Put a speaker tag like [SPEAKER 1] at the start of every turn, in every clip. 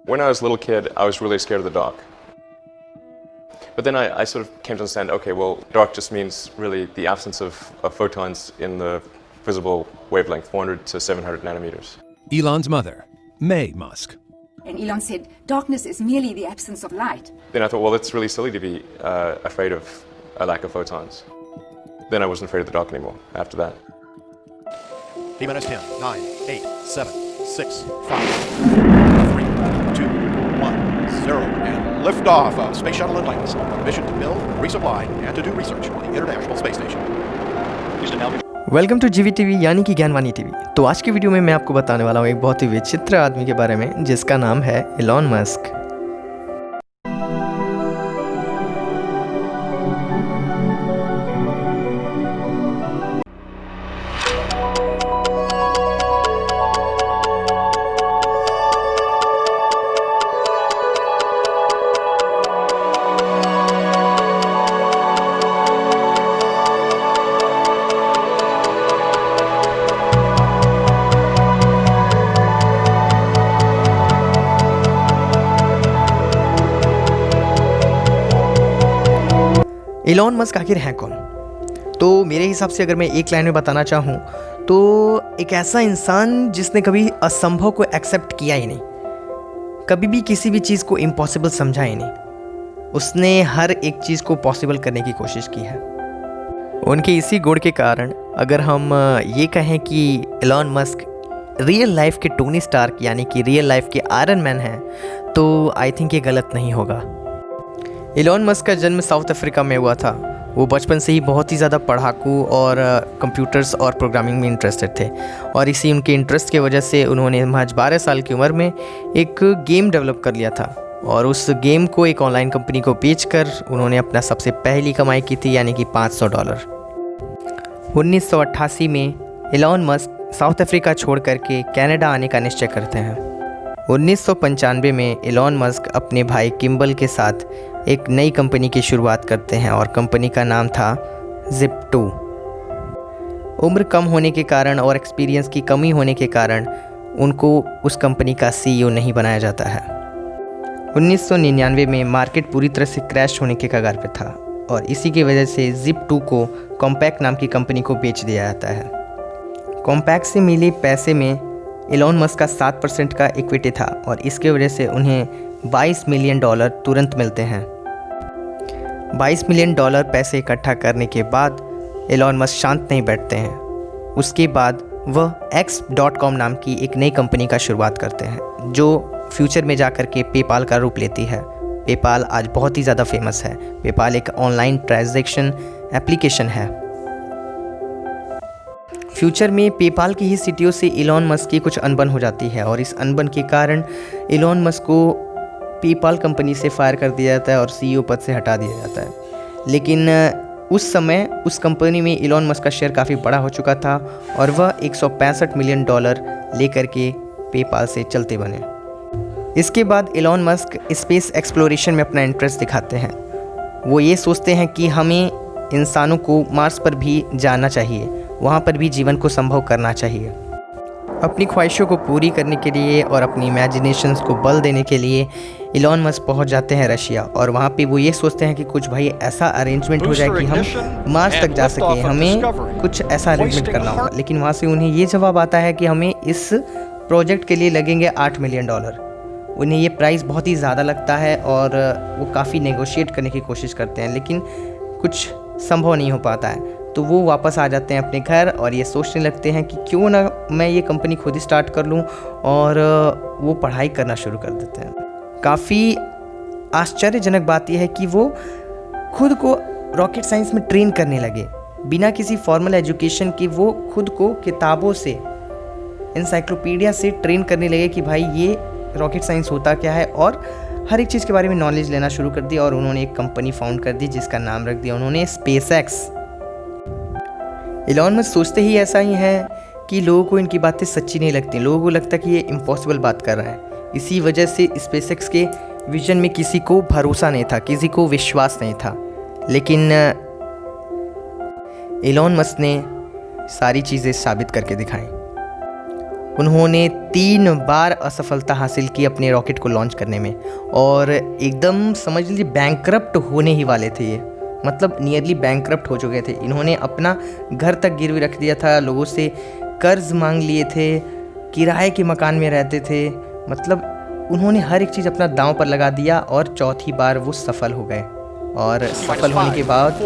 [SPEAKER 1] When I was a little kid, I was really scared of the dark. But then I sort of came to understand, okay, well, dark just means really the absence of photons in the visible wavelength, 400 to 700 nanometers.
[SPEAKER 2] Elon's mother, May Musk.
[SPEAKER 3] And Elon said, darkness is merely the absence of light.
[SPEAKER 1] Then I thought, well, it's really silly to be afraid of a lack of photons. Then I wasn't afraid of the dark anymore after that.
[SPEAKER 4] T-minus 10, 9, 8, 7, 6, 5, 3, 2, 1, 0, and liftoff of Space Shuttle Atlantis. Mission to build, resupply, and to do research on the International Space Station. Houston, now.
[SPEAKER 5] Welcome to GVTV यानी कि Gyanvani TV. तो आज की video में मैं आपको बताने वाला हूँ एक बहुत ही विचित्र आदमी के बारे में जिसका नाम है एलॉन मस्क। एलॉन मस्क आखिर हैं कौन? तो मेरे हिसाब से अगर मैं एक लाइन में बताना चाहूँ तो एक ऐसा इंसान जिसने कभी असंभव को एक्सेप्ट किया ही नहीं, कभी भी किसी भी चीज़ को इम्पॉसिबल समझा ही नहीं। उसने हर एक चीज़ को पॉसिबल करने की कोशिश की है। उनके इसी गुण के कारण अगर हम ये कहें कि एलॉन मस्क रियल लाइफ के टोनी स्टार्क यानी कि रियल लाइफ के आयरन मैन हैं, तो आई थिंक ये गलत नहीं होगा। एलॉन मस्क का जन्म साउथ अफ्रीका में हुआ था। वो बचपन से ही बहुत ही ज़्यादा पढ़ाकू और कंप्यूटर्स और प्रोग्रामिंग में इंटरेस्टेड थे, और इसी उनके इंटरेस्ट की वजह से उन्होंने महज 12 साल की उम्र में एक गेम डेवलप कर लिया था, और उस गेम को एक ऑनलाइन कंपनी को बेचकर उन्होंने अपना सबसे पहली कमाई की थी, यानी कि $500। 1988 में एलॉन मस्क साउथ अफ्रीका छोड़ करके कनाडा आने का निश्चय करते हैं। 1995 में एलॉन मस्क अपने भाई किम्बल के साथ एक नई कंपनी की शुरुआत करते हैं, और कंपनी का नाम था Zip2। उम्र कम होने के कारण और एक्सपीरियंस की कमी होने के कारण उनको उस कंपनी का CEO नहीं बनाया जाता है। 1999 में मार्केट पूरी तरह से क्रैश होने के कगार पे था, और इसी की वजह से Zip2 को कॉम्पैक्ट नाम की कंपनी को बेच दिया जाता है। कॉम्पैक्ट से मिले पैसे में एलॉन मस्क का 7% का इक्विटी था, और इसके वजह से उन्हें $22 मिलियन तुरंत मिलते हैं। $22 मिलियन पैसे इकट्ठा करने के बाद एलॉन मस्क शांत नहीं बैठते हैं। उसके बाद वह X.com नाम की एक नई कंपनी का शुरुआत करते हैं, जो फ्यूचर में जाकर के पेपाल का रूप लेती है। पेपाल आज बहुत ही ज़्यादा फेमस है। पेपाल एक ऑनलाइन ट्रांजैक्शन एप्लीकेशन है। फ्यूचर में पेपाल की ही सीटीओ से एलॉन मस्क की कुछ अनबन हो जाती है, और इस अनबन के कारण एलॉन मस्क को पेपाल कंपनी से फायर कर दिया जाता है और CEO पद से हटा दिया जाता है। लेकिन उस समय उस कंपनी में एलॉन मस्क का शेयर काफ़ी बड़ा हो चुका था, और वह $165 मिलियन लेकर के पेपाल से चलते बने। इसके बाद एलॉन मस्क स्पेस एक्सप्लोरेशन में अपना इंटरेस्ट दिखाते हैं। वो ये सोचते हैं कि हमें इंसानों को मार्स पर भी जाना चाहिए, वहाँ पर भी जीवन को संभव करना चाहिए। अपनी ख्वाहिशों को पूरी करने के लिए और अपनी इमेजिनेशंस को बल देने के लिए एलॉन मस्क पहुँच जाते हैं रशिया, और वहाँ पे वो ये सोचते हैं कि कुछ भाई ऐसा अरेंजमेंट हो जाए कि हम मार्स तक जा सकें, हमें कुछ ऐसा अरेंजमेंट करना होगा। लेकिन वहाँ से उन्हें ये जवाब आता है कि हमें इस प्रोजेक्ट के लिए लगेंगे $8 मिलियन। उन्हें ये प्राइस बहुत ही ज़्यादा लगता है, और वो काफ़ी नेगोशिएट करने की कोशिश करते हैं, लेकिन कुछ संभव नहीं हो पाता है। तो वो वापस आ जाते हैं अपने घर, और ये सोचने लगते हैं कि क्यों ना मैं ये कंपनी खुद ही स्टार्ट कर लूँ, और वो पढ़ाई करना शुरू कर देते हैं। काफ़ी आश्चर्यजनक बात यह है कि वो खुद को रॉकेट साइंस में ट्रेन करने लगे बिना किसी फॉर्मल एजुकेशन के। वो खुद को किताबों से, इंसाइक्लोपीडिया से ट्रेन करने लगे कि भाई ये रॉकेट साइंस होता क्या है, और हर एक चीज़ के बारे में नॉलेज लेना शुरू कर दी, और उन्होंने एक कंपनी फाउंड कर दी जिसका नाम रख दिया उन्होंने SpaceX। एलॉन मस्क सोचते ही ऐसा ही है कि लोगों को इनकी बातें सच्ची नहीं लगती, लोगों को लगता कि ये इम्पॉसिबल बात कर रहा है। इसी वजह से SpaceX के विजन में किसी को भरोसा नहीं था, किसी को विश्वास नहीं था। लेकिन एलॉन मस्क ने सारी चीज़ें साबित करके दिखाई। उन्होंने 3 बार असफलता हासिल की अपने रॉकेट को लॉन्च करने में, और एकदम समझ लीजिए बैंकरप्ट होने ही वाले थे ये, मतलब नियरली बैंकरप्ट हो चुके थे। इन्होंने अपना घर तक गिरवी रख दिया था, लोगों से कर्ज मांग लिए थे, किराए के मकान में रहते थे, मतलब उन्होंने हर एक चीज़ अपना दांव पर लगा दिया और चौथी बार वो सफल हो गए। और सफल होने के बाद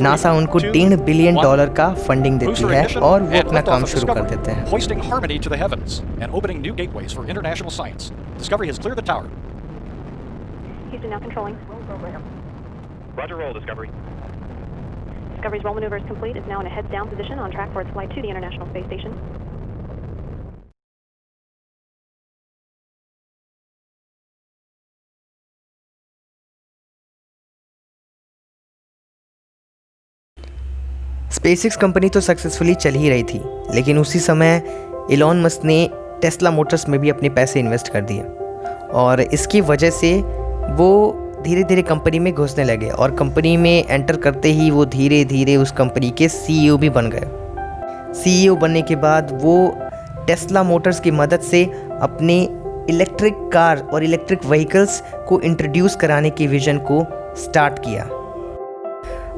[SPEAKER 5] नासा उनको $1.5 बिलियन का फंडिंग देती है और वो अपना काम शुरू कर देते हैं।
[SPEAKER 4] Hoisting harmony to the heavens and opening new gateways for international science. Discovery has cleared the tower.
[SPEAKER 6] Houston now controlling.
[SPEAKER 7] Roger, roll, Discovery.
[SPEAKER 6] Discovery's roll maneuver is complete. It's now in a heads down position on track for its flight to the International Space Station.
[SPEAKER 5] SpaceX company तो successfully चल ही रही थी, लेकिन उसी समय Elon Musk ने Tesla Motors में भी अपने पैसे इन्वेस्ट कर दिए, और इसकी वजह से वो धीरे धीरे कंपनी में घुसने लगे, और कंपनी में एंटर करते ही वो धीरे धीरे उस कंपनी के सीईओ भी बन गए। सीईओ बनने के बाद वो टेस्ला मोटर्स की मदद से अपने इलेक्ट्रिक कार और इलेक्ट्रिक व्हीकल्स को इंट्रोड्यूस कराने की विज़न को स्टार्ट किया।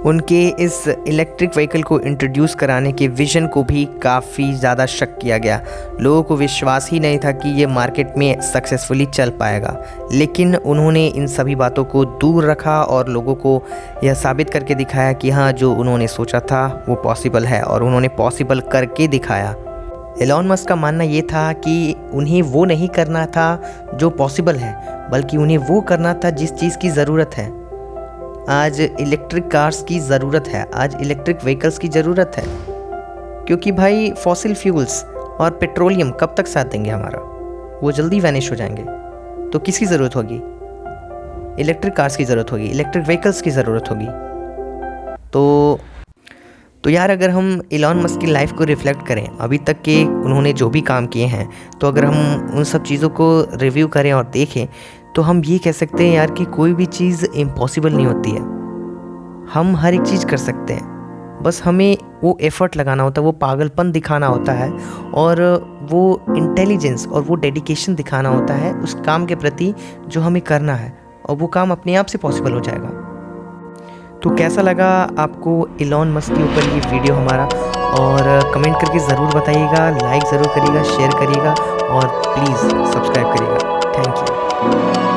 [SPEAKER 5] उनके इस इलेक्ट्रिक व्हीकल को इंट्रोड्यूस कराने के विज़न को भी काफ़ी ज़्यादा शक किया गया। लोगों को विश्वास ही नहीं था कि ये मार्केट में सक्सेसफुली चल पाएगा, लेकिन उन्होंने इन सभी बातों को दूर रखा और लोगों को यह साबित करके दिखाया कि हाँ, जो उन्होंने सोचा था वो पॉसिबल है, और उन्होंने पॉसिबल करके दिखाया। एलॉन मस्क का मानना ये था कि उन्हें वो नहीं करना था जो पॉसिबल है, बल्कि उन्हें वो करना था जिस चीज़ की ज़रूरत है। आज इलेक्ट्रिक कार्स की ज़रूरत है, आज इलेक्ट्रिक व्हीकल्स की ज़रूरत है, क्योंकि भाई फॉसिल फ्यूल्स और पेट्रोलियम कब तक साथ देंगे हमारा, वो जल्दी वैनिश हो जाएंगे। तो किसकी ज़रूरत होगी? इलेक्ट्रिक कार्स की ज़रूरत होगी, इलेक्ट्रिक व्हीकल्स की ज़रूरत होगी। तो यार, अगर हम इलॉन मस्क की लाइफ को रिफ़्लेक्ट करें, अभी तक के उन्होंने जो भी काम किए हैं, तो अगर हम उन सब चीज़ों को रिव्यू करें और देखें, तो हम ये कह सकते हैं यार कि कोई भी चीज़ इम्पॉसिबल नहीं होती है। हम हर एक चीज़ कर सकते हैं, बस हमें वो एफ़र्ट लगाना होता है, वो पागलपन दिखाना होता है, और वो इंटेलिजेंस और वो डेडिकेशन दिखाना होता है उस काम के प्रति जो हमें करना है, और वो काम अपने आप से पॉसिबल हो जाएगा। तो कैसा लगा आपको इलॉन मस्क के ऊपर ये वीडियो हमारा, और कमेंट करके ज़रूर बताइएगा, लाइक ज़रूर करिएगा, शेयर करिएगा, और प्लीज़ सब्सक्राइब करिएगा। Thank you.